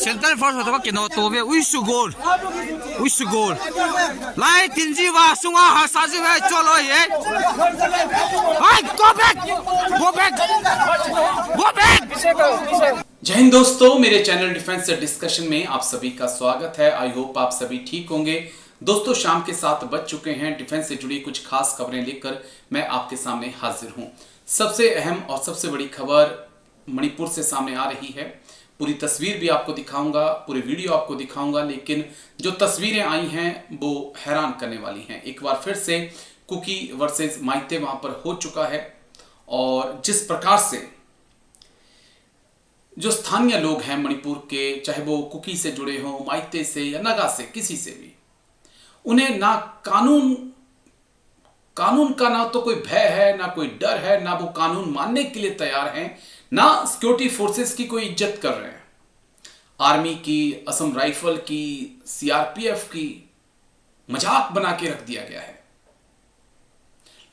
센터 포스 더 기노 도베 위슈골 위슈골 라이 딘지와 숭아 사지웨 쫄로예 아이 고백 जय हिंद दोस्तों, मेरे चैनल डिफेंस डिस्कशन में आप सभी का स्वागत है। आई होप आप सभी ठीक होंगे। दोस्तों, शाम के 7 बज चुके हैं। डिफेंस से जुड़ी कुछ खास खबरें लेकर मैं आपके सामने हाजिर हूं। सबसे अहम और सबसे बड़ी खबर मणिपुर से सामने आ रही है। पूरी तस्वीर भी आपको दिखाऊंगा, पूरी वीडियो आपको दिखाऊंगा, लेकिन जो तस्वीरें आई हैं वो हैरान करने वाली हैं। एक बार फिर से कुकी वर्सेस माइते वहां पर हो चुका है और जिस प्रकार से जो स्थानीय लोग हैं मणिपुर के, चाहे वो कुकी से जुड़े हों, माइते से या नगा से, किसी से भी, उन्हें ना कानून का ना तो कोई भय है, ना कोई डर है, ना वो कानून मानने के लिए तैयार हैं, ना सिक्योरिटी फोर्सेस की कोई इज्जत कर रहे हैं। आर्मी की, असम राइफल की, सीआरपीएफ की मजाक बना के रख दिया गया है।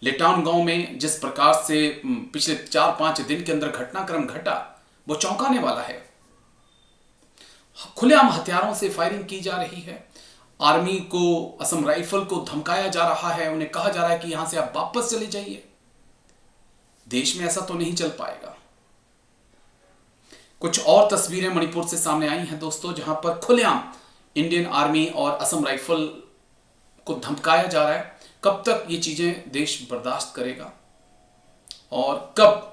लेटाउन गांव में जिस प्रकार से पिछले 4-5 दिन के अंदर घटनाक्रम घटा, वो चौंकाने वाला है। खुलेआम हथियारों से फायरिंग की जा रही है। आर्मी को, असम राइफल को धमकाया जा रहा है। उन्हें कहा जा रहा है कि यहां से आप वापस चले जाइए। देश में ऐसा तो नहीं चल पाएगा। कुछ और तस्वीरें मणिपुर से सामने आई हैं दोस्तों, जहां पर खुलेआम इंडियन आर्मी और असम राइफल को धमकाया जा रहा है। कब तक ये चीजें देश बर्दाश्त करेगा और कब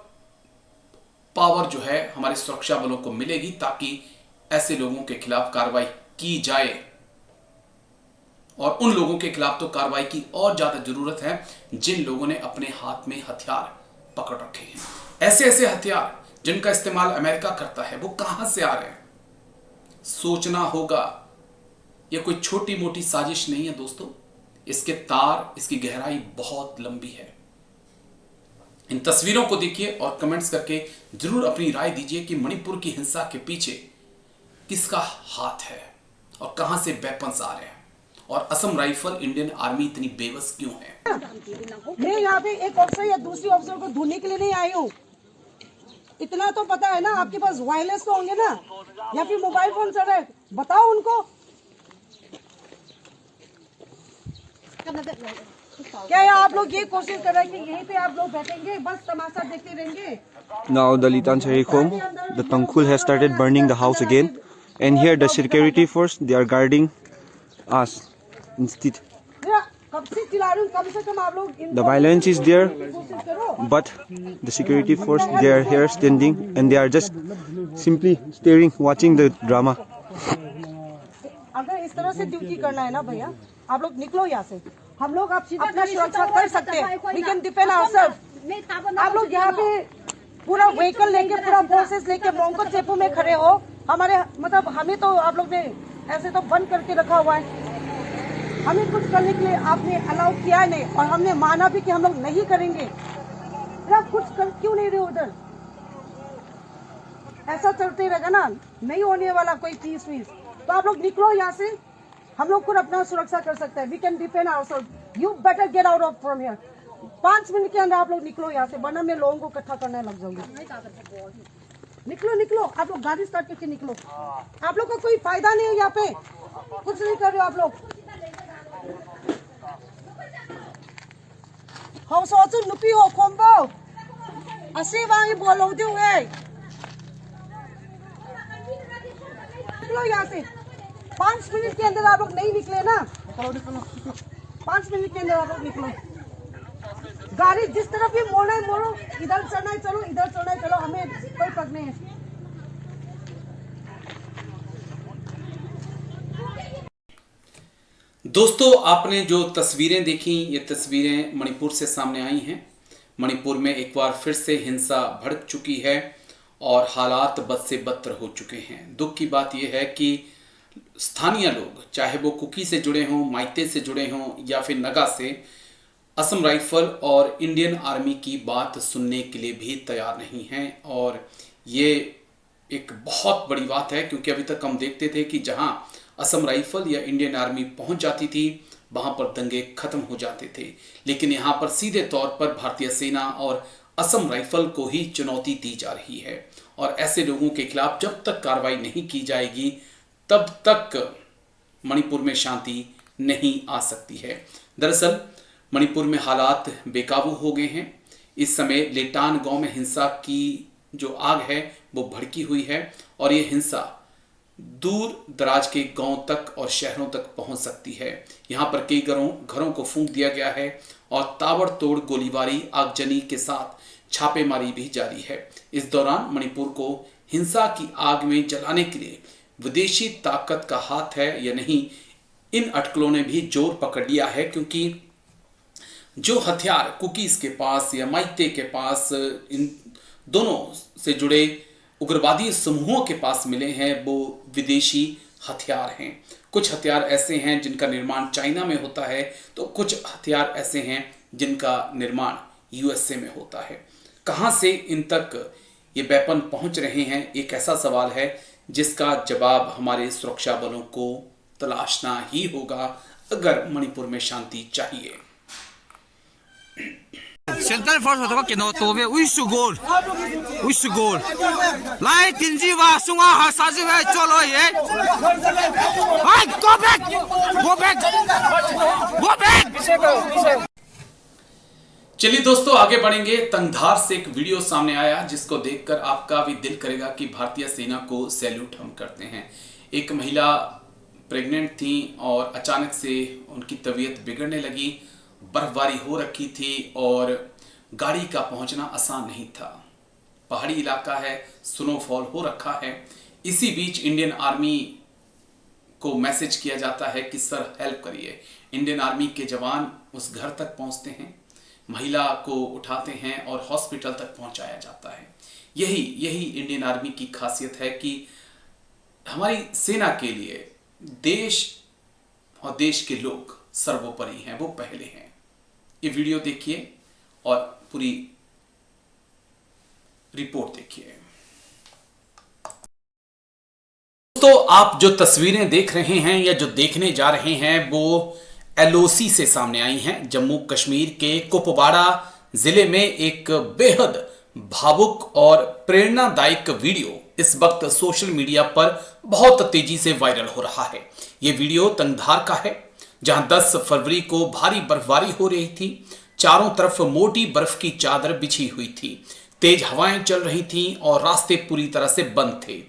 पावर जो है हमारे सुरक्षा बलों को मिलेगी ताकि ऐसे लोगों के खिलाफ कार्रवाई की जाए। और उन लोगों के खिलाफ तो कार्रवाई की और ज्यादा जरूरत है जिन लोगों ने अपने हाथ में हथियार पकड़ रखे हैं। ऐसे ऐसे हथियार जिनका इस्तेमाल अमेरिका करता है, वो कहां से आ रहे हैं? सोचना होगा। यह कोई छोटी मोटी साजिश नहीं है दोस्तों। इसके तार, इसकी गहराई बहुत लंबी है। इन तस्वीरों को देखिए और कमेंट्स करके जरूर अपनी राय दीजिए कि मणिपुर की हिंसा के पीछे किसका हाथ है और कहां से वेपन्स आ रहे हैं, और असम राइफल, इंडियन आर्मी इतनी बेबस क्यों है? मैं यहाँ पे एक ऑफिसर या दूसरी ऑफिसर को ढूंढने के लिए नहीं आई हूँ। इतना तो पता है ना, आपके पास वायरलेस तो होंगे ना, या फिर मोबाइल फोन चल रहा है, बताओ उनको। क्या आप लोग ये कोशिश कर रहे हैं कि यहीं पे आप लोग बैठेंगे, बस तमाशा देखते रहेंगे? Now the Litan Sarikom, the Tangkhul has started burning the house again, and here the security force, they are guarding us instead. कब से चिल्ला रही हूँ, कम से कम आप लोग The violence is there, but the security force, they are here standing and they are just simply staring, watching the drama. अगर इस तरह से ड्यूटी करना है ना भैया, आप लोग निकलो यहाँ से। हम लोग अपना सुरक्षा कर सकते हैं। We can defend ourselves। आप लोग यहाँ पे पूरा व्हीकल लेके, पूरा फोर्सेस लेके मोंको चेपू में खड़े हो। हमारे मतलब हमें तो आप लोग ने ऐसे तो बंद करके रखा हुआ है। हमें कुछ करने के लिए आपने अलाउ किया नहीं, और हमने माना भी कि हम लोग नहीं करेंगे। आप कुछ कर क्यों नहीं रहे उधर? ऐसा चलते रहेगा ना, नहीं होने वाला कोई पीस वीस। तो आप लोग निकलो यहाँ से। हम लोग खुद अपना सुरक्षा कर सकते हैं। We can defend ourself. You better get out of from here. 5 minute के अंदर आप लोग निकलो यहाँ से, वरना मैं लोगों को इकट्ठा करने लग जाऊंगी। निकलो निकलो, आप लोग गाड़ी स्टार्ट करके निकलो। आप लोग को कोई फायदा नहीं है यहाँ पे, कुछ नहीं कर रहे हो आप लोग। हौसौचु नुपी हो खोम्बो असे वांगी बोलो दे हुए। निकलो यहाँ से। 5 मिनट के अंदर आप लोग नहीं निकले ना, 5 मिनट के अंदर आप लोग निकलो। गाड़ी जिस तरफ भी मोड़ना है मोड़ो, इधर चलना है चलो, इधर चलना है चलो, हमें कोई फर्क नहीं है। दोस्तों, आपने जो तस्वीरें देखी, ये तस्वीरें मणिपुर से सामने आई हैं। मणिपुर में एक बार फिर से हिंसा भड़क चुकी है और हालात बद से बदतर हो चुके हैं। दुख की बात यह है कि स्थानीय लोग, चाहे वो कुकी से जुड़े हों, माइते से जुड़े हों या फिर नगा से, असम राइफल और इंडियन आर्मी की बात सुनने के लिए भी तैयार नहीं हैं। और ये एक बहुत बड़ी बात है, क्योंकि अभी तक हम देखते थे कि जहां असम राइफल या इंडियन आर्मी पहुंच जाती थी, वहां पर दंगे खत्म हो जाते थे। लेकिन यहां पर सीधे तौर पर भारतीय सेना और असम राइफल को ही चुनौती दी जा रही है। और ऐसे लोगों के खिलाफ जब तक कार्रवाई नहीं की जाएगी तब तक मणिपुर में शांति नहीं आ सकती है। दरअसल मणिपुर में हालात बेकाबू हो गए हैं। इस समय लेटान गांव में हिंसा की जो आग है वो भड़की हुई है और ये हिंसा दूर दराज के गांव तक और शहरों तक पहुंच सकती है। यहां पर कई घरों को फूंक दिया गया है और ताबड़तोड़ गोलीबारी आगजनी के साथ छापेमारी भी जारी है। इस दौरान मणिपुर को हिंसा की आग में जलाने के लिए विदेशी ताकत का हाथ है या नहीं, इन अटकलों ने भी जोर पकड़ लिया है, क्योंकि जो हथियार कुकीज के पास या माइते के पास इन दोनों से जुड़े उग्रवादी समूहों के पास मिले हैं वो विदेशी हथियार हैं। कुछ हथियार ऐसे हैं जिनका निर्माण चाइना में होता है, तो कुछ हथियार ऐसे हैं जिनका निर्माण यूएसए में होता है। कहां से इन तक ये वेपन पहुंच रहे हैं, एक ऐसा सवाल है जिसका जवाब हमारे सुरक्षा बलों को तलाशना ही होगा अगर मणिपुर में शांति चाहिए। Central Force of the no to we should go. We should go. Lai Tinjiwa Sunga Hasajiva Cholo ye. Hey, go back! Go back! Go back! चलिए दोस्तों आगे बढ़ेंगे। तंगधार से एक वीडियो सामने आया जिसको देखकर आपका भी दिल करेगा कि भारतीय सेना को सैल्यूट हम करते हैं। एक महिला प्रेग्नेंट थी और अचानक से उनकी तबीयत बिगड़ने लगी। बर्फबारी हो रखी थी और गाड़ी का पहुंचना आसान नहीं था। पहाड़ी इलाका है, स्नोफॉल हो रखा है। इसी बीच इंडियन आर्मी को मैसेज किया जाता है कि सर हेल्प करिए। इंडियन आर्मी के जवान उस घर तक पहुंचते हैं, महिला को उठाते हैं और हॉस्पिटल तक पहुंचाया जाता है। यही इंडियन आर्मी की खासियत है कि हमारी सेना के लिए देश और देश के लोग सर्वोपरि हैं, वो पहले हैं। ये वीडियो देखिए और पूरी रिपोर्ट देखिए। तो आप जो तस्वीरें देख रहे हैं या जो देखने जा रहे हैं वो एलओसी से सामने आई हैं। जम्मू कश्मीर के कुपवाड़ा जिले में एक बेहद भावुक और प्रेरणादायक वीडियो इस वक्त सोशल मीडिया पर बहुत तेजी से वायरल हो रहा है। यह वीडियो तंगधार का है जहां 10 फरवरी को भारी बर्फबारी हो रही थी। चारों तरफ मोटी बर्फ की चादर बिछी हुई थी, तेज हवाएं चल रही थीं और रास्ते पूरी तरह से बंद थे।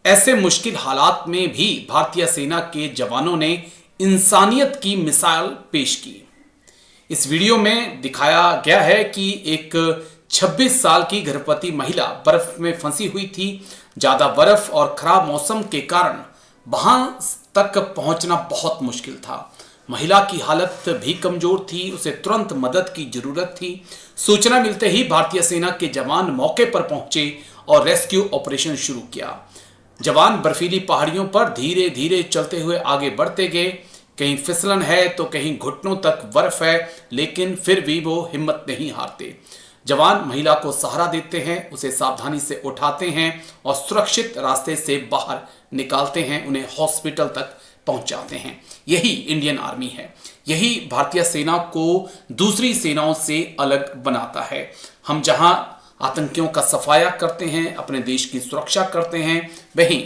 ऐसे मुश्किल हालात में भी भारतीय सेना के जवानों ने इंसानियत की मिसाल पेश की। इस वीडियो में दिखाया गया है कि एक 26 साल की गर्भवती महिला बर्फ में फंसी हुई थी। ज्यादा बर्फ और खराब मौसम के कारण वहां तक पहुंचना बहुत मुश्किल था। महिला की हालत भी कमजोर थी, उसे तुरंत मदद की जरूरत थी। सूचना मिलते ही भारतीय सेना के जवान मौके पर पहुंचे और रेस्क्यू ऑपरेशन शुरू किया। जवान बर्फीली पहाड़ियों पर धीरे धीरे चलते हुए आगे बढ़ते गए। कहीं फिसलन है तो कहीं घुटनों तक बर्फ है, लेकिन फिर भी वो हिम्मत नहीं हारते। जवान महिला को सहारा देते हैं, उसे सावधानी से उठाते हैं और सुरक्षित रास्ते से बाहर निकालते हैं, उन्हें हॉस्पिटल तक पहुंचाते हैं। यही इंडियन आर्मी है, यही भारतीय सेना को दूसरी सेनाओं से अलग बनाता है। हम जहां आतंकियों का सफाया करते हैं, अपने देश की सुरक्षा करते हैं, वहीं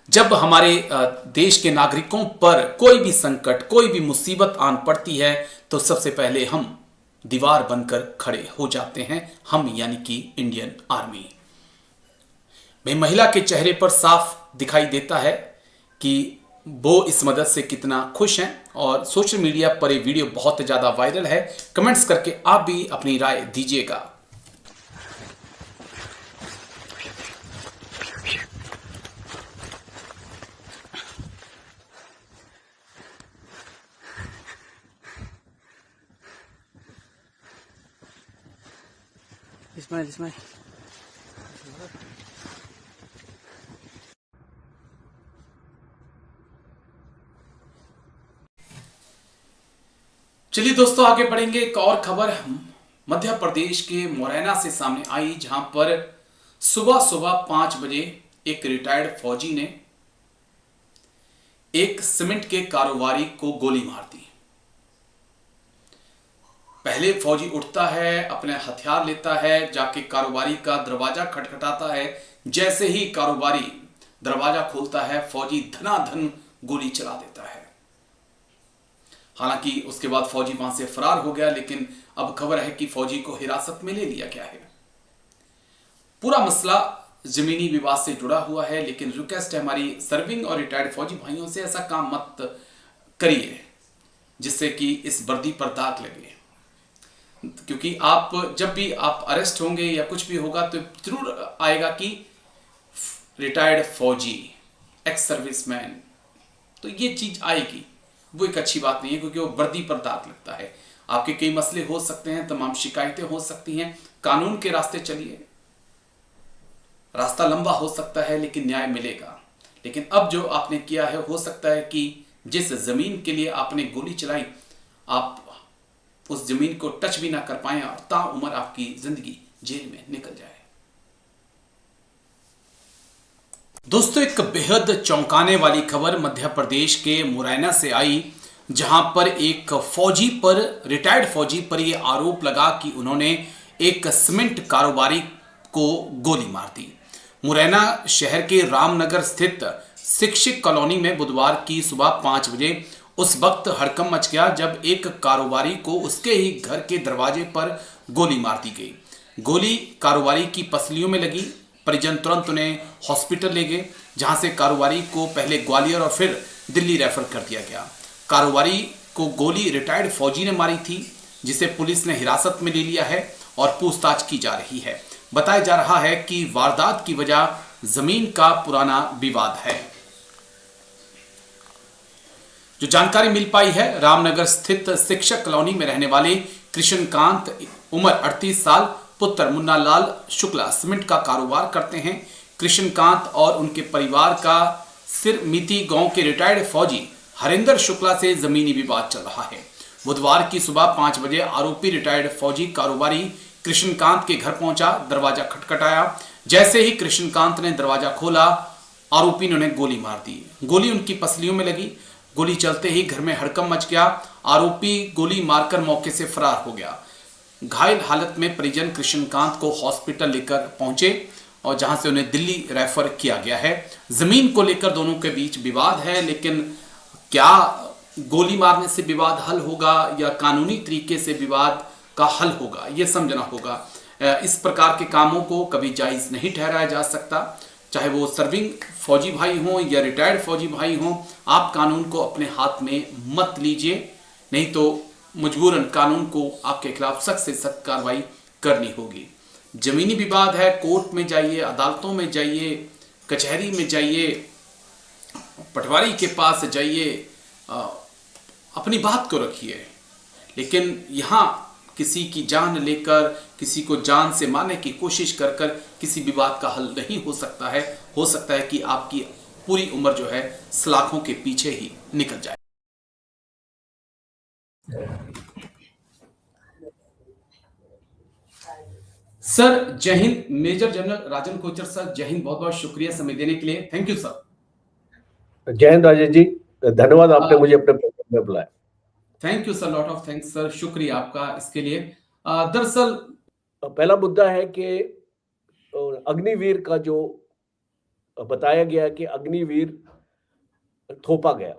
जब हमारे देश के नागरिकों पर कोई भी संकट, कोई भी मुसीबत आन पड़ती है तो सबसे पहले हम दीवार बनकर खड़े हो जाते हैं, हम यानी कि इंडियन आर्मी। भाई महिला के चेहरे पर साफ दिखाई देता है कि वो इस मदद से कितना खुश हैं और सोशल मीडिया पर ये वीडियो बहुत ज़्यादा वायरल है। कमेंट्स करके आप भी अपनी राय दीजिएगा। Ismail. चलिए दोस्तों आगे बढ़ेंगे। एक और खबर मध्य प्रदेश के मुरैना से सामने आई, जहां पर सुबह 5 बजे एक रिटायर्ड फौजी ने एक सीमेंट के कारोबारी को गोली मार दी। पहले फौजी उठता है, अपने हथियार लेता है, जाके कारोबारी का दरवाजा खटखटाता है। जैसे ही कारोबारी दरवाजा खोलता है, फौजी धनाधन गोली चला देता है। हालांकि उसके बाद फौजी वहां से फरार हो गया, लेकिन अब खबर है कि फौजी को हिरासत में ले लिया गया है। पूरा मसला जमीनी विवाद से जुड़ा हुआ है, लेकिन रिक्वेस्ट है हमारी सर्विंग और रिटायर्ड फौजी भाइयों से, ऐसा काम मत करिए जिससे कि इस वर्दी पर दाग लगे। क्योंकि आप जब भी आप अरेस्ट होंगे या कुछ भी होगा तो जरूर आएगा कि रिटायर्ड फौजी, एक्स सर्विसमैन, तो ये चीज आएगी। वो एक अच्छी बात नहीं है, क्योंकि वो वर्दी पर दाग लगता है। आपके कई मसले हो सकते हैं, तमाम शिकायतें हो सकती हैं, कानून के रास्ते चलिए। रास्ता लंबा हो सकता है लेकिन न्याय मिलेगा। लेकिन अब जो आपने किया है, हो सकता है कि जिस जमीन के लिए आपने गोली चलाई, आप उस जमीन को टच भी ना कर पाए और ताउम्र आपकी जिंदगी जेल में निकल जाए। दोस्तों, एक बेहद चौंकाने वाली खबर मध्य प्रदेश के मुरैना से आई, जहां पर एक फौजी पर, रिटायर्ड फौजी पर यह आरोप लगा कि उन्होंने एक सीमेंट कारोबारी को गोली मार दी। मुरैना शहर के रामनगर स्थित शिक्षक कॉलोनी में बुधवार की सुबह 5 बजे उस वक्त हड़कंप मच गया जब एक कारोबारी को उसके ही घर के दरवाजे पर गोली मार दी गई। गोली कारोबारी की पसलियों में लगी। परिजन तुरंत उन्हें हॉस्पिटल ले गए, जहां से कारोबारी को पहले ग्वालियर और फिर दिल्ली रेफर कर दिया गया। कारोबारी को गोली रिटायर्ड फौजी ने मारी थी, जिसे पुलिस ने हिरासत में ले लिया है और पूछताछ की जा रही है। बताया जा रहा है कि वारदात की वजह जमीन का पुराना विवाद है। जो जानकारी मिल पाई है, रामनगर स्थित शिक्षक कॉलोनी में रहने वाले कृष्णकांत, उम्र 38 साल, पुत्र मुन्ना लाल शुक्ला सीमेंट का कारोबार करते हैं। कृष्णकांत और उनके परिवार का सिरमिती गांव के रिटायर्ड फौजी हरिंदर शुक्ला से जमीनी विवाद चल रहा है। बुधवार की सुबह 5 बजे आरोपी रिटायर्ड फौजी कारोबारी कृष्णकांत के घर पहुंचा, दरवाजा खटखटाया। जैसे ही कृष्णकांत ने दरवाजा खोला, आरोपी ने उन्हें गोली मार दी। गोली उनकी पसलियों में लगी। गोली चलते ही घर में हड़कंप मच गया। आरोपी गोली मारकर मौके से फरार हो गया। घायल हालत में परिजन कृष्णकांत को हॉस्पिटल लेकर पहुंचे और जहां से उन्हें दिल्ली रेफर किया गया है। जमीन को लेकर दोनों के बीच विवाद है, लेकिन क्या गोली मारने से विवाद हल होगा या कानूनी तरीके से विवाद का हल होगा, यह समझना होगा। इस प्रकार के कामों को कभी जायज नहीं ठहराया जा सकता, चाहे वो सर्विंग फौजी भाई हों या रिटायर्ड फौजी भाई हों। आप कानून को अपने हाथ में मत लीजिए, नहीं तो मजबूरन कानून को आपके खिलाफ सख्त से सख्त कार्रवाई करनी होगी। जमीनी विवाद है, कोर्ट में जाइए, अदालतों में जाइए, कचहरी में जाइए, पटवारी के पास जाइए, अपनी बात को रखिए। लेकिन यहाँ किसी की जान लेकर, किसी को जान से मारने की कोशिश कर कर किसी विवाद का हल नहीं हो सकता है। हो सकता है कि आपकी पूरी उम्र जो है सलाखों के पीछे ही निकल जाए। सर जय हिंद। मेजर जनरल राजन कोचर सर, जय हिंद। बहुत बहुत शुक्रिया समय देने के लिए। Thank you sir. जय हिंद राजेश जी, धन्यवाद आपने मुझे अपने प्रोग्राम में बुलाया। Thank you sir, lot of thanks sir, शुक्रिया आपका इसके लिए। दरअसल पहला मुद्दा है कि अग्निवीर का जो बताया गया कि अग्निवीर थोपा गया,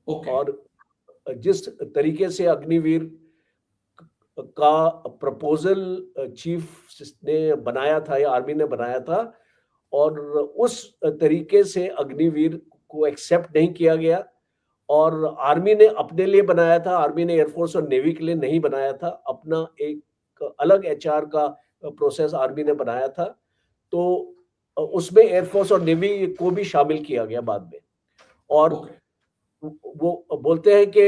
और जिस तरीके से अग्निवीर का प्रपोजल चीफ ने बनाया था या आर्मी ने बनाया था, और उस तरीके से अग्निवीर को एक्सेप्ट नहीं किया गया, और आर्मी ने अपने लिए बनाया था। आर्मी ने एयरफोर्स और नेवी के लिए नहीं बनाया था, अपना एक अलग एचआर का प्रोसेस आर्मी ने बनाया था। तो उसमें एयरफोर्स और नेवी को भी शामिल किया गया बाद में। और वो बोलते हैं कि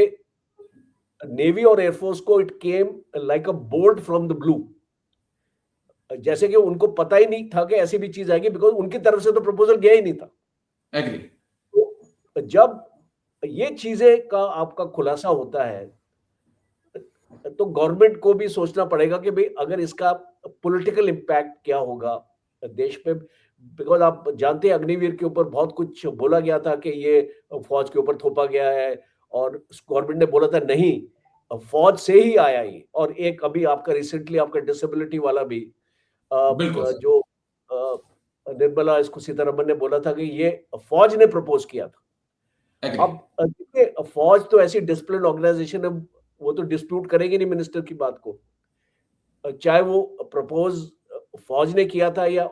नेवी और एयरफोर्स को it came like a bolt from the blue, जैसे कि उनको पता ही नहीं था कि ऐसी भी चीज आएगी, बिकॉज उनकी तरफ से तो प्रपोजल गया ही नहीं था। एग्री। तो जब ये चीजें का आपका खुलासा होता है तो गवर्नमेंट को भी सोचना पड़ेगा कि भाई अगर इसका पॉलिटिकल इम्पैक्ट क्या होगा देश पे। बिकॉज आप जानते हैं अग्निवीर के ऊपर बहुत कुछ बोला गया था कि ये फौज के ऊपर थोपा गया है, और गवर्नमेंट ने बोला था नहीं, फौज से ही आया ही। और एक अभी आपका रिसेंटली आपका डिसेबिलिटी वाला भी बिल्कुल सर। जो निर्मला इसको सीतारमन ने बोला था कि ये फौज ने प्रपोज किया था। एग्री। अब देखिए, फौज तो ऐसी डिसिप्लिन ऑर्गेनाइजेशन है, वो तो डिस्प्यूट करेगी नहीं मिनिस्टर की बात को, चाहे वो प्रपोज फौज ने किया था या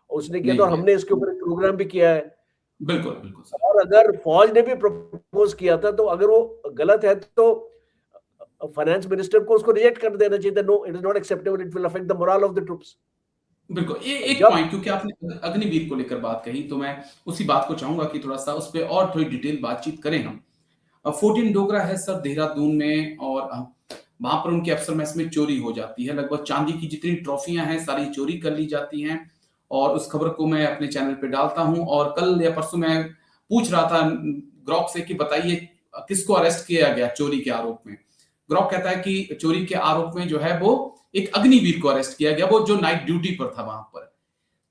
उसने किया था, और नहीं, हमने इसके ऊपर एक प्रोग्राम भी किया है। बिल्कुल बिल्कुल सर। और अगर फौज ने भी प्रपोज किया था, तो अगर वो गलत है तो फाइनेंस मिनिस्टर को उसको रिजेक्ट कर देना चाहिए था। No, it is not acceptable, it will affect the moral of the troops. बिल्कुल। एक जब पॉइंट, क्योंकि आपने अग्निवीर को लेकर बात कही, तो मैं उसी बात को चाहूंगा कि थोड़ा सा उस पर और थोड़ी डिटेल बातचीत करें हम। 14 डोगरा है सर देहरादून में, और वहां पर उनके अफसर मैस में चोरी हो जाती है। लगभग चांदी की जितनी ट्रॉफियां हैं सारी चोरी कर ली जाती हैं, और उस खबर को मैं अपने चैनल पे डालता हूं। और कल या परसों मैं पूछ रहा था ग्रॉक से कि बताइए किसको अरेस्ट किया गया चोरी के आरोप में। ग्रॉक कहता है कि चोरी के आरोप में जो है वो एक अग्निवीर को अरेस्ट किया गया, वो जो नाइट ड्यूटी पर था वहां पर।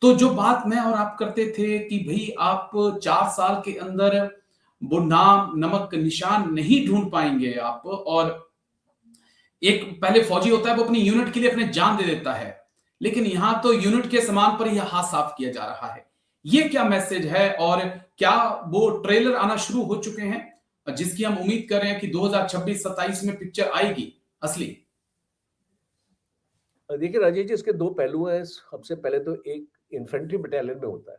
तो जो बात मैं और आप करते थे कि भाई आप 4 साल के अंदर वो नाम नमक निशान नहीं ढूंढ पाएंगे आप, और एक पहले फौजी होता है वो अपनी यूनिट के लिए अपने जान दे देता है, लेकिन यहां तो यूनिट के समान पर यह हाथ साफ किया जा रहा है। ये क्या मैसेज है, और क्या वो ट्रेलर आना शुरू हो चुके हैं जिसकी हम उम्मीद कर रहे हैं कि 2026-27 में पिक्चर आएगी असली? देखिए राजेश जी, इसके दो पहलू हैं। सबसे पहले तो एक इन्फेंट्री बटालियन में होता है।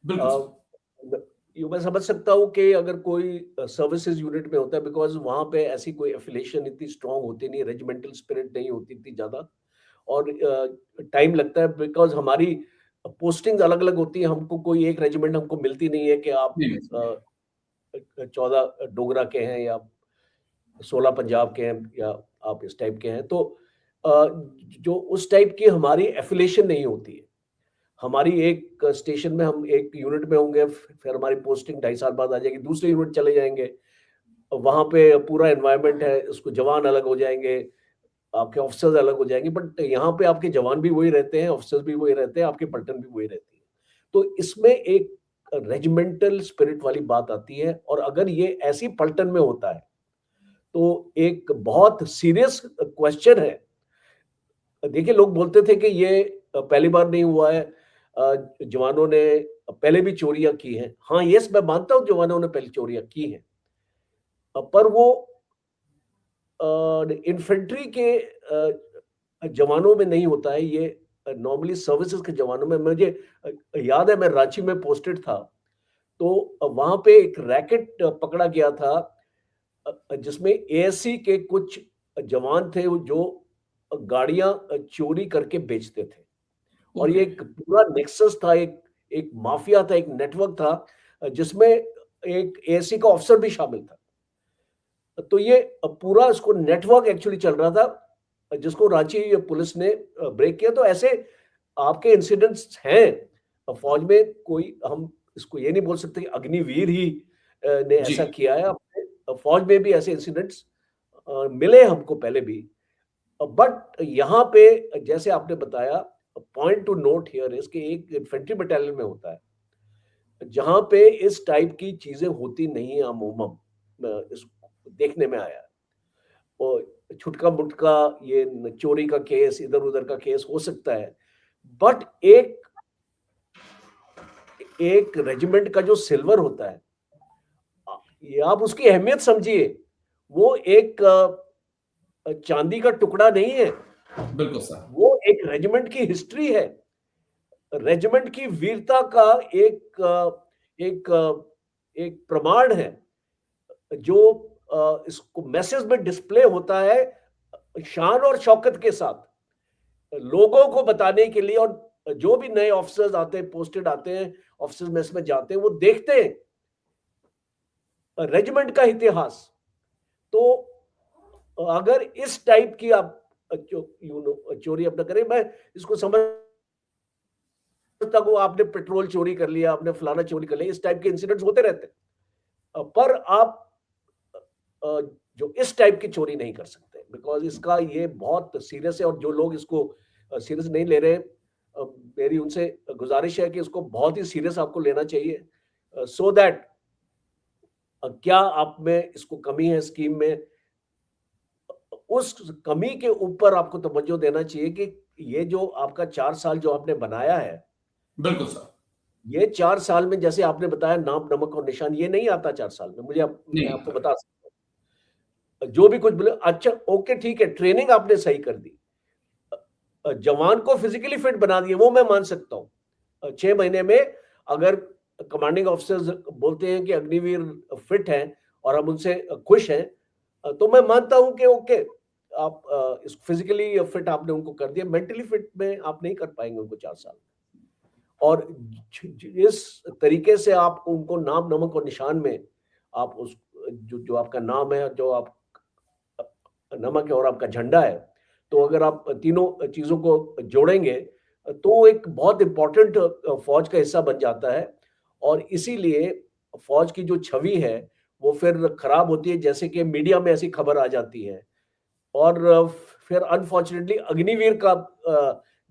बिल्कुल मैं समझ सकता हूँ कि अगर कोई सर्विसेज यूनिट में होता है, बिकॉज वहां पे ऐसी कोई एफिलिएशन इतनी स्ट्रांग होती नहीं, रेजिमेंटल स्पिरिट नहीं होती इतनी ज्यादा, और टाइम लगता है, बिकॉज हमारी पोस्टिंग अलग अलग होती है। हमको कोई एक रेजिमेंट हमको मिलती नहीं है कि आप नहीं, 14 डोगरा के हैं या 16 पंजाब के हैं या आप इस टाइप के हैं। तो जो उस टाइप की हमारी एफिलिएशन नहीं होती है। हमारी एक स्टेशन में हम एक यूनिट में होंगे, फिर हमारी पोस्टिंग 2.5 साल बाद आ जाएगी, दूसरे यूनिट चले जाएंगे, वहां पे पूरा एनवायरनमेंट है, उसको जवान अलग हो जाएंगे, आपके ऑफिसर्स अलग हो जाएंगे, बट यहाँ पे आपके जवान भी वही रहते हैं, ऑफिसर्स भी वही रहते हैं, आपके पलटन भी वही रहती है। तो इसमें एक रेजिमेंटल स्पिरिट वाली बात आती है। और अगर ये ऐसी पलटन में होता है तो एक बहुत सीरियस क्वेश्चन है। देखिए, लोग बोलते थे कि ये पहली बार नहीं हुआ है, जवानों ने पहले भी चोरियां की हैं। हाँ, यस, मैं मानता हूं जवानों ने पहले चोरियां की हैं, पर वो इन्फेंट्री के जवानों में नहीं होता है, ये नॉर्मली सर्विसेज के जवानों में। मुझे याद है, मैं रांची में पोस्टेड था, तो वहां पे एक रैकेट पकड़ा गया था, जिसमें एएससी के कुछ जवान थे जो गाड़ियां चोरी करके बेचते थे। और ये एक पूरा नेक्सस था, एक माफिया था, एक नेटवर्क था, जिसमें एक एएससी का ऑफिसर भी शामिल था। तो ये पूरा इसको नेटवर्क एक्चुअली चल रहा था, जिसको रांची पुलिस ने ब्रेक किया। तो ऐसे आपके इंसिडेंट्स हैं फौज में। कोई, हम इसको ये नहीं बोल सकते कि अग्निवीर ही ने ऐसा किया है। फौज में भी ऐसे इंसिडेंट्स मिले हमको पहले भी। बट यहाँ पे जैसे आपने बताया, point two note here is कि एक इन्फेंट्री बटालियन में होता है जहां पे इस टाइप की चीजें होती नहीं है अमूमन। इस देखने में आया, और छुटका मुटका ये चोरी का केस, इधर उधर का केस हो सकता है, बट एक रेजिमेंट का जो सिल्वर होता है, ये आप उसकी अहमियत समझिए। वो एक चांदी का टुकड़ा नहीं है, बिल्कुल सर। वो एक रेजिमेंट की हिस्ट्री है, रेजिमेंट की वीरता का एक एक प्रमाण है, जो इसको मैसेज में डिस्प्ले होता है शान और शौकत के साथ लोगों को बताने के लिए। और जो भी नए ऑफिसर्स आते हैं, पोस्टेड आते हैं, ऑफिसर्स मेस में जाते हैं, वो देखते हैं रेजिमेंट का इतिहास। तो अगर इस टाइप की आप चोरी अपना करें, मैं इसको समझता हूं, आपने पेट्रोल चोरी कर लिया, आपने फलाना चोरी कर लिया, इस टाइप के इंसिडेंट्स होते रहते हैं, पर आप जो इस टाइप की चोरी नहीं कर सकते, बिकॉज इसका ये बहुत सीरियस है। और जो लोग इसको सीरियस नहीं ले रहे, मेरी उनसे गुजारिश है कि इसको बहुत ही सीरियस आपको लेना चाहिए, सो दैट क्या आप में इसको कमी है स्कीम में, उस कमी के ऊपर आपको तवज्जो देना चाहिए कि ये जो आपका 4 साल जो आपने बनाया है, बिल्कुल सर। ये 4 साल में जैसे आपने बताया नाम, नमक और निशान, ये नहीं आता 4 साल में। मैं नहीं आपको आता। बता सकता हूँ। जो भी कुछ बोले, अच्छा ओके ठीक है, ट्रेनिंग आपने सही कर दी, जवान को फिजिकली फिट बना दिया, वो मैं मान सकता हूँ। 6 महीने में अगर कमांडिंग ऑफिसर्स बोलते हैं कि अग्निवीर फिट हैं और हम उनसे खुश हैं, तो मैं मानता हूं कि ओके, आप इस फिजिकली फिट आपने उनको कर दिया, मेंटली फिट में आप नहीं कर पाएंगे उनको 4 साल। और इस तरीके से आप उनको नाम, नमक और निशान में आप उस जो आपका नाम है, जो आप नमक है और आपका झंडा है, तो अगर आप तीनों चीजों को जोड़ेंगे तो एक बहुत इंपॉर्टेंट फौज का हिस्सा बन जाता है। और इसीलिए फौज की जो छवि है वो फिर खराब होती है, जैसे कि मीडिया में ऐसी खबर आ जाती है। और फिर अनफॉर्चुनेटली अग्निवीर का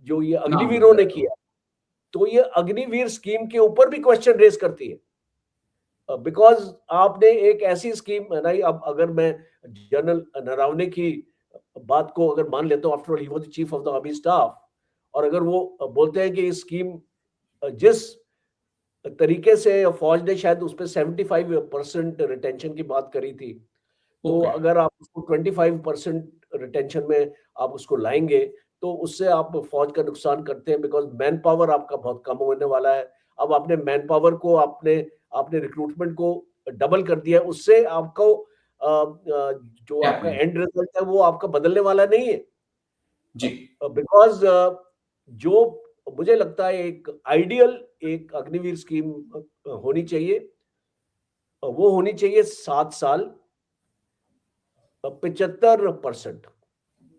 जो ये अग्निवीरों ने किया, तो ये अग्निवीर स्कीम के ऊपर भी क्वेश्चन रेज करती है, बिकॉज आपने एक ऐसी स्कीम बनाई। अब अगर मैं जनरल नरवणे की बात को अगर मान लेता हूँ, after all he was the chief of the army staff, और अगर वो बोलते हैं कि ये स्कीम जिस तरीके से फौज ने शायद उस पर 75% रिटेंशन की बात करी थी, तो अगर आप उसको 25% रिटेंशन में आप उसको लाएंगे तो उससे आप फौज का नुकसान करते हैं, बिकॉज मैन पावर आपका बहुत कम होने वाला है। अब आपने मैन पावर को आपने रिक्रूटमेंट को डबल कर दिया, उससे आपको जो आपका एंड रिजल्ट है वो आपका बदलने वाला नहीं है जी। बिकॉज जो मुझे लगता है एक आइडियल एक अग्निवीर स्कीम होनी चाहिए, वो होनी चाहिए 7 साल 75%।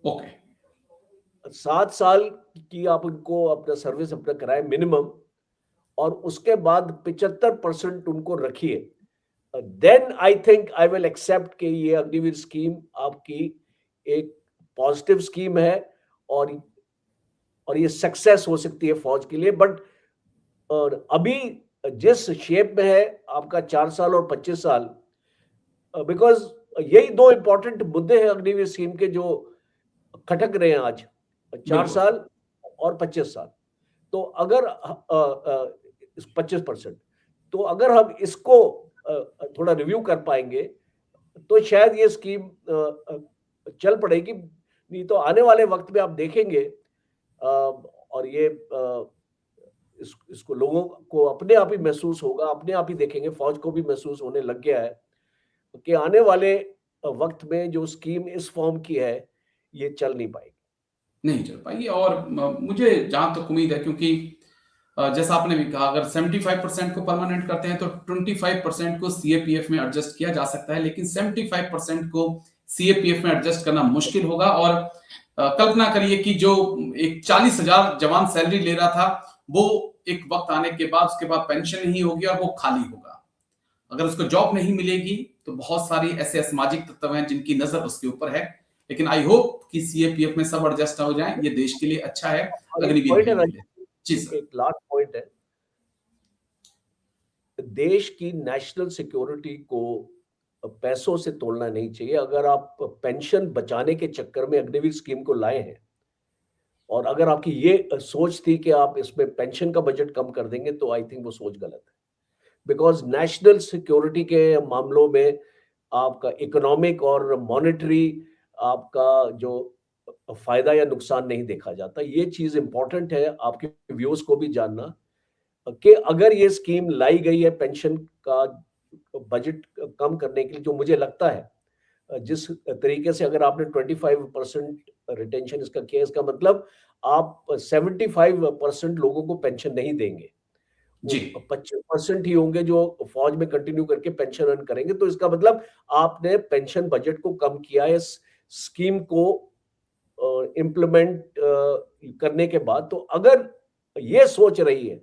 ओके, 7 साल की आप उनको अपना सर्विस अपना कराए मिनिमम, और उसके बाद 75% उनको रखिए। Then I think I will accept कि ये अग्निवीर स्कीम आपकी एक पॉजिटिव स्कीम है और ये सक्सेस हो सकती है फौज के लिए। बट अभी जिस शेप में है आपका 4 साल और 25 साल, बिकॉज यही 2 इंपॉर्टेंट मुद्दे हैं अग्निवीर स्कीम के जो खटक रहे हैं आज, 4 साल और 25 साल। तो अगर 25%, तो अगर हम इसको थोड़ा रिव्यू कर पाएंगे तो शायद ये स्कीम चल पड़ेगी। नहीं तो आने वाले वक्त में आप देखेंगे, और ये इसको लोगों को अपने आप ही महसूस होगा, अपने आप ही देखेंगे, फौज को भी महसूस होने लग गया है कि आने वाले वक्त में जो स्कीम इस फॉर्म की है ये चल नहीं पाएगी, नहीं चल पाएगी। और मुझे जहां तक उम्मीद है, क्योंकि जैसा आपने भी कहा, अगर 75% को परमानेंट करते हैं तो 25% को सीएपीएफ में एडजस्ट किया जा सकता है, लेकिन 75% को सीएपीएफ में एडजस्ट करना मुश्किल होगा। और कल्पना करिए कि जो एक 40,000 जवान सैलरी ले रहा था, वो एक वक्त आने के बाद उसके बाद पेंशन नहीं होगी और वो खाली होगा। अगर उसको जॉब नहीं मिलेगी तो बहुत सारी ऐसे असामाजिक तत्व हैं जिनकी नजर उसके ऊपर है। लेकिन आई होप कि सीएपीएफ में सब एडजस्ट हो जाए, ये देश के लिए अच्छा है। एक लास्ट पॉइंट है, देश की नेशनल सिक्योरिटी को पैसों से तोड़ना नहीं चाहिए। अगर आप पेंशन बचाने के चक्कर में अग्निवीर स्कीम को लाए हैं, और अगर आपकी ये सोच थी कि आप इसमें पेंशन का बजट कम कर देंगे, तो आई थिंक वो सोच गलत है। बिकॉज नेशनल सिक्योरिटी के मामलों में आपका इकोनॉमिक और मॉनेटरी आपका जो फायदा या नुकसान नहीं देखा जाता। ये चीज इंपॉर्टेंट है आपके व्यूज को भी जानना, कि अगर ये स्कीम लाई गई है पेंशन का बजट कम करने के लिए, जो मुझे लगता है जिस तरीके से अगर आपने 25% रिटेंशन इसका किया, इसका मतलब आप 75% लोगों को पेंशन नहीं देंगे जी। 25% ही होंगे जो फौज में कंटिन्यू करके पेंशन अर्न करेंगे। तो इसका मतलब आपने पेंशन बजट को कम किया है स्कीम को इम्प्लीमेंट करने के बाद। तो अगर ये सोच रही है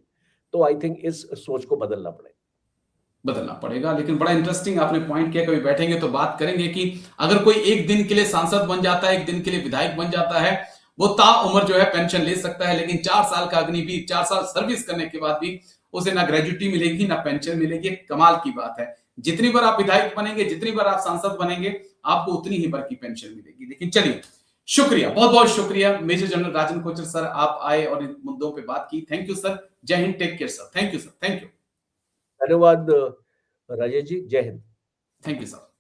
तो आई थिंक इस सोच को बदलना पड़ेगा। लेकिन बड़ा इंटरेस्टिंग आपने पॉइंट किया, कभी बैठेंगे तो बात करेंगे कि अगर कोई एक दिन के लिए सांसद बन जाता है, एक दिन के लिए विधायक बन जाता है, वो ताउम्र जो है पेंशन ले सकता है। लेकिन 4 साल का अग्निवीर, 4 साल सर्विस करने के बाद भी उसे ना ग्रेजुटी मिलेगी ना पेंशन मिलेगी। कमाल की बात है। जितनी बार आप विधायक बनेंगे, जितनी बार आप सांसद बनेंगे, आपको उतनी ही बार की पेंशन मिलेगी। लेकिन चलिए, शुक्रिया, बहुत बहुत शुक्रिया मेजर जनरल राजन कोचर सर, आप आए और इन मुद्दों पे बात की। थैंक यू सर, जय हिंद, take care sir, thank you sir, thank you. धन्यवाद राजेश जी, जय हिंद। Thank you sir.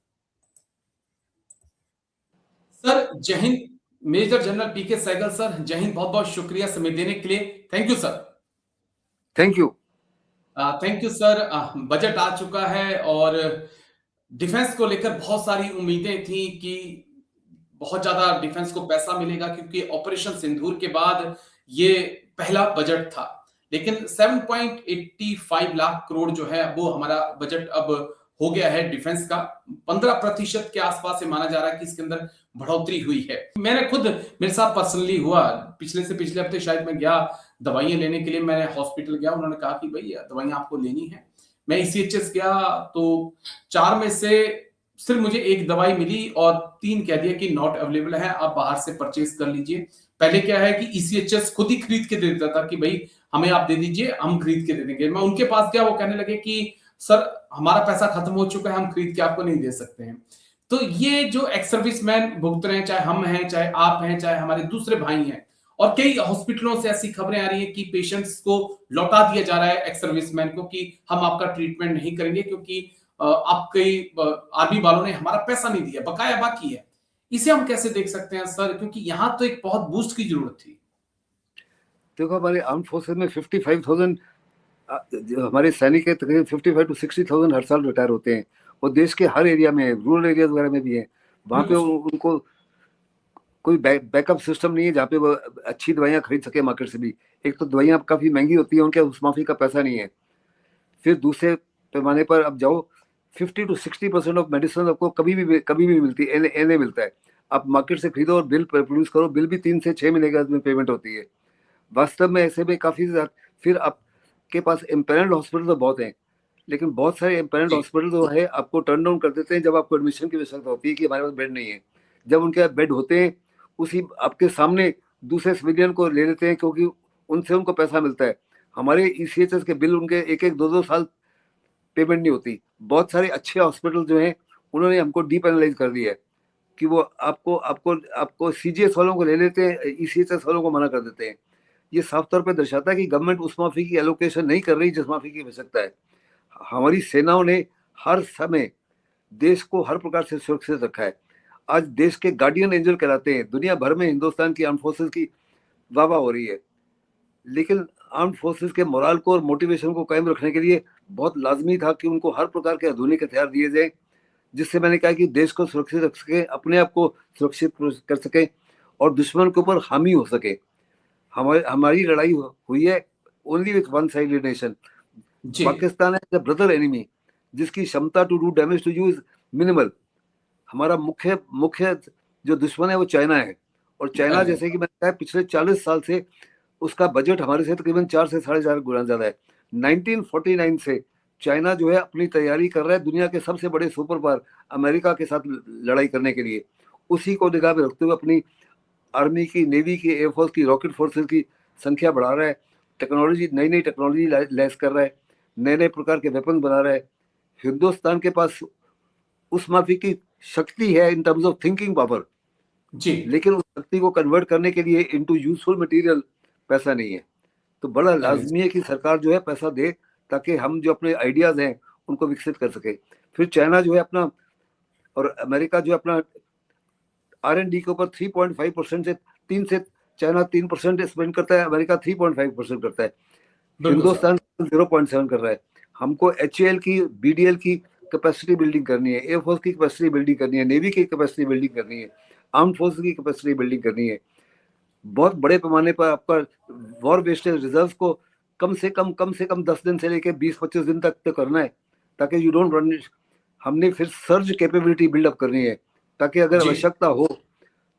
सर जय हिंद, major general P K Sehgal sir, जय हिंद, बहुत बहुत शुक्रिया समय देने के लिए। Thank you sir. Thank you. Thank you sir. Budget आ चुका है और डिफेंस को लेकर बहुत सारी उम्मीदें थी कि बहुत ज्यादा डिफेंस को पैसा मिलेगा, क्योंकि ऑपरेशन सिंदूर के बाद ये पहला बजट था। लेकिन 7.85 लाख करोड़ जो है वो हमारा बजट अब हो गया है डिफेंस का। 15% के आसपास से माना जा रहा है कि इसके अंदर बढ़ोतरी हुई है। मैंने खुद, मेरे साथ पर्सनली हुआ, पिछले से पिछले हफ्ते शायद मैं गया दवाइयां लेने के लिए, मैं हॉस्पिटल गया, उन्होंने कहा कि भाई दवाइयां आपको लेनी है। मैं ECHS गया तो 4 में से सिर्फ मुझे 1 दवाई मिली और 3 कह दिया कि नॉट अवेलेबल है, आप बाहर से परचेज कर लीजिए। पहले क्या है कि ECHS खुद ही खरीद के दे देता था कि भाई हमें आप दे दीजिए, हम खरीद के दे देंगे। मैं उनके पास गया, वो कहने लगे कि सर हमारा पैसा खत्म हो चुका है, हम खरीद के आपको नहीं दे सकते हैं। तो ये जो एक्स सर्विसमैन भुगत रहे हैं, चाहे हम हैं, चाहे आप हैं, चाहे हमारे दूसरे भाई हैं, और कई हॉस्पिटलों से ऐसी खबरें आ रही हैं कि पेशेंट्स को लौटा दिया जा रहा है एक्स सर्विसमैन को कि हम आपका ट्रीटमेंट नहीं करेंगे क्योंकि आपके आर्मी वालों ने हमारा पैसा नहीं दिया, बकाया बाकी है। इसे हम कैसे देख सकते हैं सर, क्योंकि यहां तो एक बहुत बूस्ट की जरूरत थी। देखो, हमारे आर्म फोर्सेस में 55,000 हमारे सैनिक है, तकरीबन 55 to 60,000 हर साल रिटायर होते हैं, और देश के हर एरिया में, रूरल एरियाज वगैरह में भी है। वहाँ पे उनको कोई बैकअप सिस्टम नहीं है जहाँ पे वो अच्छी दवाइयाँ खरीद सके मार्केट से भी। एक तो दवाइयाँ काफ़ी महंगी होती है, उनके उस माफी का पैसा नहीं है। फिर दूसरे पैमाने पर अब जाओ, 50 to 60% ऑफ मेडिसिन आपको कभी भी मिलती है, एने मिलता है। आप मार्केट से खरीदो और बिल प्रोड्यूस करो, बिल भी 3 से 6 महीने के बाद में पेमेंट होती है। वास्तव में ऐसे में काफ़ी ज़्यादा। फिर आपके पास एम्पेनल्ड हॉस्पिटल तो बहुत हैं, लेकिन बहुत सारे एम्पेनल्ड हॉस्पिटल जो है आपको टर्न डाउन कर देते हैं जब आपको एडमिशन की आवश्यकता होती है कि हमारे पास बेड नहीं है। जब उनके पास बेड होते हैं, उसी आपके सामने दूसरे सिविलियन को ले लेते हैं, क्योंकि उनसे उनको पैसा मिलता है। हमारे ECHS के बिल उनके 1-1, 2-2 साल पेमेंट नहीं होती। बहुत सारे अच्छे हॉस्पिटल जो हैं उन्होंने हमको डीपेनलाइज कर दिया है कि वो आपको CGS वालों को ले लेते हैं, ECHS वालों को मना कर देते हैं। ये साफ तौर पर दर्शाता है कि गवर्नमेंट उस माफी की एलोकेशन नहीं कर रही जिस माफी की आवश्यकता है। हमारी सेनाओं ने हर समय देश को हर प्रकार से सुरक्षित रखा है। आज देश के गार्डियन एंजल कहलाते हैं। दुनिया भर में हिंदुस्तान की आर्म फोर्सेस की वाह हो रही है, लेकिन आर्म फोर्सेस के मोरल को और मोटिवेशन को कायम रखने के लिए बहुत लाजमी था कि उनको हर प्रकार के आधुनिक हथियार दिए जाए, जिससे मैंने कहा कि देश को सुरक्षित रख सके, अपने आप को सुरक्षित कर सके और दुश्मन के ऊपर हामी हो सके। हमारी लड़ाई हुई है only with one sided nation. Pakistan है ब्रदर एनिमी, जिसकी क्षमता to do damage to you is minimal. हमारा मुख्य जो दुश्मन है वो चाइना है, और चाइना जैसे कि मैंने कहा पिछले 40 साल से उसका बजट हमारे से तकरीबन 4 से 4.5 गुना ज्यादा है। 1949 से चाइना जो है अपनी तैयारी कर रहा है दुनिया के सबसे बड़े सुपर पावर अमेरिका के साथ लड़ाई करने के लिए। उसी को निगाह में रखते हुए अपनी आर्मी की, नेवी की, एयरफोर्स की, रॉकेट फोर्सेस की संख्या बढ़ा रहा है। टेक्नोलॉजी, नई टेक्नोलॉजी लैस कर रहा है, नए प्रकार के वेपन बना रहा है। हिंदुस्तान के पास उस माफी की शक्ति है in terms of thinking power जी, लेकिन उस शक्ति को कन्वर्ट करने के लिए इनटू यूजफुल मटेरियल पैसा नहीं है। तो बड़ा लाजमी है कि सरकार जो है पैसा दे, ताकि हम जो अपने आइडियाज हैं उनको विकसित कर सके। फिर चाइना जो है अपना, और अमेरिका जो है अपना R&D के ऊपर 3.5% से 3 से चाइना 3% स्पेंड करता है, अमेरिका 3.5% करता है, हिंदुस्तान 0.7 कर रहा है। हमको HAL की, BDL की कैपेसिटी बिल्डिंग करनी है, एयरफोर्स की कैपेसिटी बिल्डिंग करनी है, नेवी की कैपेसिटी बिल्डिंग करनी है, आर्म फोर्स की कैपेसिटी बिल्डिंग करनी है। बहुत बड़े पैमाने पर आपका वॉर वेस्टेज रिजर्व को कम से कम 10 दिन से लेकर 20-25 दिन तक तो करना है, ताकि यू डोंट रन। हमने फिर सर्ज कैपेबिलिटी बिल्डअप करनी है, ताकि अगर आवश्यकता हो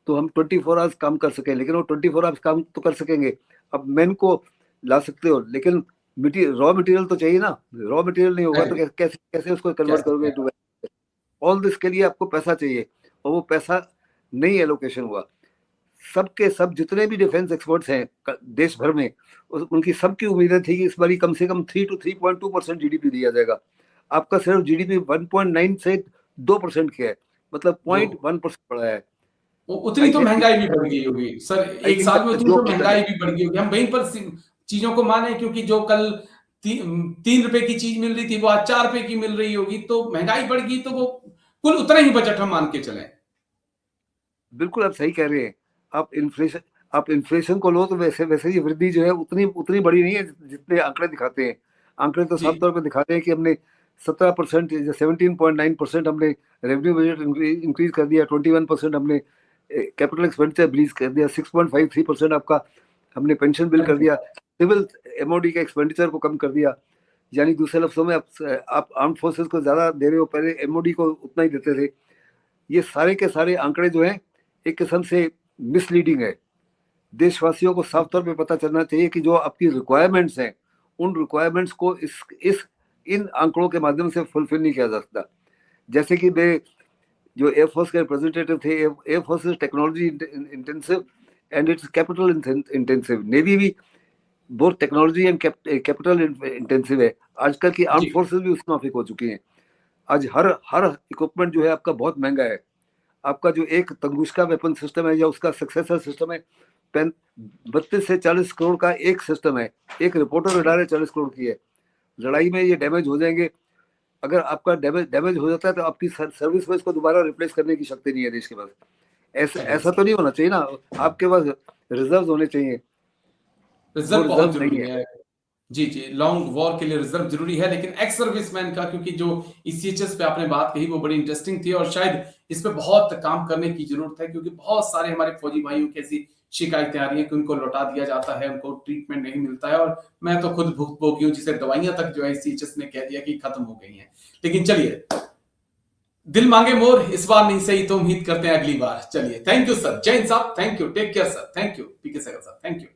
तो हम 24 आवर्स काम कर सकें। लेकिन वो 24 आवर्स काम तो कर सकेंगे, अब मैन को ला सकते हो, लेकिन रॉ मटेरियल तो चाहिए ना। रॉ मटेरियल नहीं होगा तो कैसे उसको कन्वर्ट करोगे टू ऑल दिस। के लिए आपको पैसा चाहिए, और वो पैसा नहीं एलोकेशन हुआ। सबके सब जितने भी डिफेंस एक्सपर्ट्स हैं देश भर में, उनकी सबकी उम्मीदें थी कि इस बारी कम से कम 3 to 3.2% GDP दिया जाएगा। आपका सिर्फ जीडीपी 1.9 से 2% किया है, मतलब 0.1% बढ़ा है। उतनी तो महंगाई भी बढ़ गई होगी सर, एक साल में उतनी तो महंगाई भी बढ़ गई होगी। हम वहीं पर चीजों को माने, क्योंकि जो कल 3 रुपए की चीज मिल रही थी वो आज 4 रुपए की मिल रही होगी, तो महंगाई बढ़ गई, तो वो कुल उतना ही बजट हम मान के चले। बिल्कुल आप सही कह रहे हैं। आप इन्फ्लेशन को लो तो वैसे ये वृद्धि जो है उतनी बड़ी नहीं है जितने आंकड़े दिखाते हैं। आंकड़े तो साफ तौर पर दिखाते हैं कि हमने 17% 17.9% हमने रेवेन्यू बजट इंक्रीज कर दिया, 21% हमने कैपिटल एक्सपेंडिचर रिलीज कर दिया, 6.53% आपका हमने पेंशन बिल कर दिया, सिविल एमओडी के एक्सपेंडिचर को कम कर दिया। यानी दूसरे लफ्जों में आप आर्म फोर्सेस को ज्यादा दे रहे हो, पहले एमओडी को उतना ही देते थे। ये सारे के सारे आंकड़े जो हैं एक किस्म से मिसलीडिंग है। देशवासियों को साफ तौर पे पता चलना चाहिए कि जो आपकी रिक्वायरमेंट्स हैं उन रिक्वायरमेंट्स को इन आंकड़ों के माध्यम से फुलफिल नहीं किया जा सकता। जैसे कि मैं जो एयरफोर्स के रिप्रेजेंटेटिव थे, air force is technology intensive and it's capital intensive. Navy भी बहुत टेक्नोलॉजी एंड कैपिटल इंटेंसिव है। आजकल की आर्म फोर्सेस भी उसमें माफिक हो चुकी हैं। आज हर इक्विपमेंट जो है आपका बहुत महंगा है। आपका जो एक तंगुष्का वेपन सिस्टम है या उसका सक्सेसर सिस्टम है 32 से 40 करोड़ का एक सिस्टम है। एक रिपोर्टर रडार है 40 करोड़ की है। लड़ाई में ये डैमेज हो जाएंगे। अगर आपका डैमेज हो जाता है तो आपकी सर्विस में इसको दोबारा रिप्लेस करने की शक्ति नहीं है देश के पास। ऐसा तो नहीं होना चाहिए ना। आपके पास रिजर्व होने चाहिए। रिजर्व बहुत जरूरी है। जी, लॉन्ग वॉर के लिए रिजर्व जरूरी है। लेकिन एक्स सर्विसमैन का, क्योंकि जो ईसीएचएस पे आपने बात कही वो बड़ी इंटरेस्टिंग थी और शायद इस पे बहुत काम करने की जरूरत है, क्योंकि बहुत सारे हमारे फौजी भाइयों की ऐसी शिकायतें आ रही हैं कि उनको लौटा दिया जाता है, उनको ट्रीटमेंट नहीं मिलता है। और मैं तो खुद भुगतभोगी हूं, जिसे दवाइयां तक जो है ईसीएचएस ने कह दिया कि खत्म हो गई हैं। लेकिन चलिए, दिल मांगे मोर, इस बार नहीं सही तो उम्मीद करते हैं अगली बार। चलिए, थैंक यू सर, जैन साहब, thank you, take care sir, thank you, PK Sehgal sir, thank you.